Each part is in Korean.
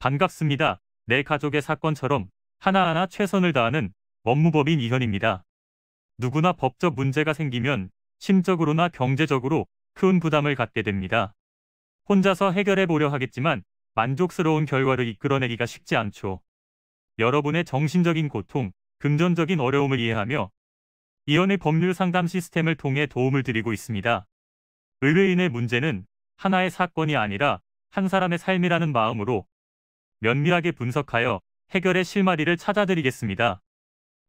반갑습니다. 내 가족의 사건처럼 하나하나 최선을 다하는 법무법인 이현입니다. 누구나 법적 문제가 생기면 심적으로나 경제적으로 큰 부담을 갖게 됩니다. 혼자서 해결해 보려 하겠지만 만족스러운 결과를 이끌어내기가 쉽지 않죠. 여러분의 정신적인 고통, 금전적인 어려움을 이해하며 이현의 법률 상담 시스템을 통해 도움을 드리고 있습니다. 의뢰인의 문제는 하나의 사건이 아니라 한 사람의 삶이라는 마음으로 면밀하게 분석하여 해결의 실마리를 찾아드리겠습니다.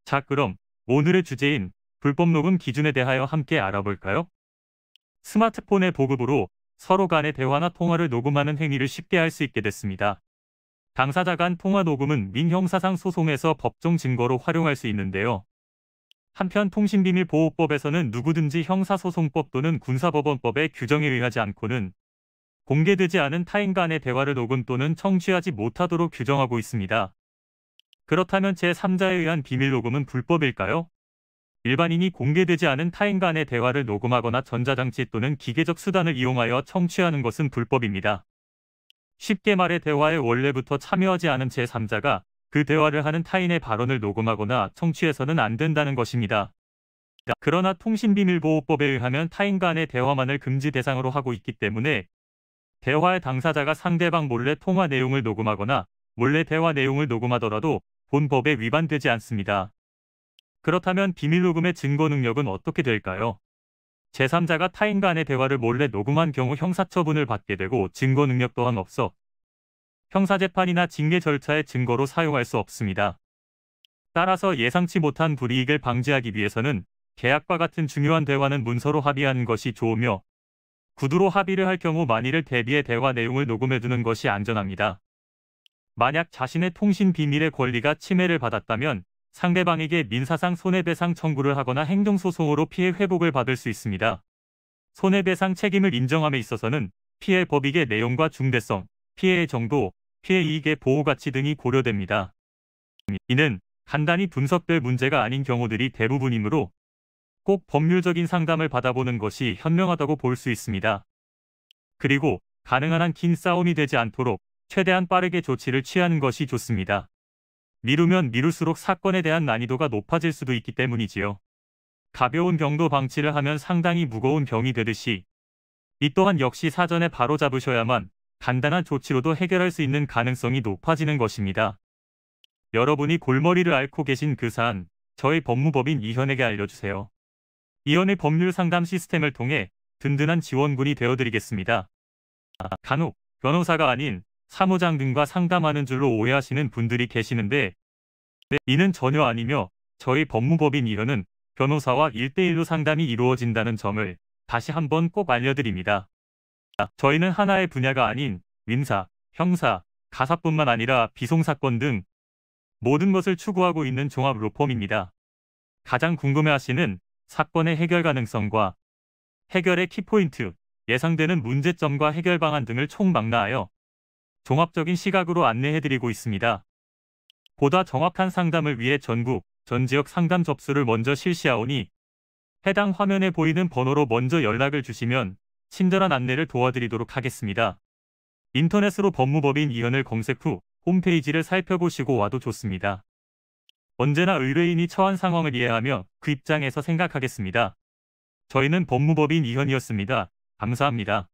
자, 그럼 오늘의 주제인 불법 녹음 기준에 대하여 함께 알아볼까요? 스마트폰의 보급으로 서로 간의 대화나 통화를 녹음하는 행위를 쉽게 할 수 있게 됐습니다. 당사자 간 통화 녹음은 민형사상 소송에서 법정 증거로 활용할 수 있는데요. 한편 통신비밀보호법에서는 누구든지 형사소송법 또는 군사법원법의 규정에 의하지 않고는 공개되지 않은 타인 간의 대화를 녹음 또는 청취하지 못하도록 규정하고 있습니다. 그렇다면 제3자에 의한 비밀 녹음은 불법일까요? 일반인이 공개되지 않은 타인 간의 대화를 녹음하거나 전자장치 또는 기계적 수단을 이용하여 청취하는 것은 불법입니다. 쉽게 말해 대화에 원래부터 참여하지 않은 제3자가 그 대화를 하는 타인의 발언을 녹음하거나 청취해서는 안 된다는 것입니다. 그러나 통신비밀보호법에 의하면 타인 간의 대화만을 금지 대상으로 하고 있기 때문에 대화의 당사자가 상대방 몰래 통화 내용을 녹음하거나 몰래 대화 내용을 녹음하더라도 본 법에 위반되지 않습니다. 그렇다면 비밀 녹음의 증거 능력은 어떻게 될까요? 제3자가 타인 간의 대화를 몰래 녹음한 경우 형사처분을 받게 되고 증거 능력 또한 없어 형사재판이나 징계 절차의 증거로 사용할 수 없습니다. 따라서 예상치 못한 불이익을 방지하기 위해서는 계약과 같은 중요한 대화는 문서로 합의하는 것이 좋으며 구두로 합의를 할 경우 만일을 대비해 대화 내용을 녹음해두는 것이 안전합니다. 만약 자신의 통신 비밀의 권리가 침해를 받았다면 상대방에게 민사상 손해배상 청구를 하거나 행정소송으로 피해 회복을 받을 수 있습니다. 손해배상 책임을 인정함에 있어서는 피해 법익의 내용과 중대성, 피해의 정도, 피해 이익의 보호가치 등이 고려됩니다. 이는 간단히 분석될 문제가 아닌 경우들이 대부분이므로 꼭 법률적인 상담을 받아보는 것이 현명하다고 볼 수 있습니다. 그리고 가능한 한 긴 싸움이 되지 않도록 최대한 빠르게 조치를 취하는 것이 좋습니다. 미루면 미룰수록 사건에 대한 난이도가 높아질 수도 있기 때문이지요. 가벼운 병도 방치를 하면 상당히 무거운 병이 되듯이 이 또한 역시 사전에 바로잡으셔야만 간단한 조치로도 해결할 수 있는 가능성이 높아지는 것입니다. 여러분이 골머리를 앓고 계신 그 사안, 저희 법무법인 이현에게 알려주세요. 이현의 법률 상담 시스템을 통해 든든한 지원군이 되어드리겠습니다. 간혹 변호사가 아닌 사무장 등과 상담하는 줄로 오해하시는 분들이 계시는데 이는 전혀 아니며 저희 법무법인 이현은 변호사와 1대1로 상담이 이루어진다는 점을 다시 한번 꼭 알려드립니다. 저희는 하나의 분야가 아닌 민사, 형사, 가사뿐만 아니라 비송사건 등 모든 것을 추구하고 있는 종합 로펌입니다. 가장 궁금해하시는 사건의 해결 가능성과 해결의 키포인트, 예상되는 문제점과 해결 방안 등을 총망라하여 종합적인 시각으로 안내해드리고 있습니다. 보다 정확한 상담을 위해 전국, 전 지역 상담 접수를 먼저 실시하오니 해당 화면에 보이는 번호로 먼저 연락을 주시면 친절한 안내를 도와드리도록 하겠습니다. 인터넷으로 법무법인 이현을 검색 후 홈페이지를 살펴보시고 와도 좋습니다. 언제나 의뢰인이 처한 상황을 이해하며 그 입장에서 생각하겠습니다. 저희는 법무법인 이현이었습니다. 감사합니다.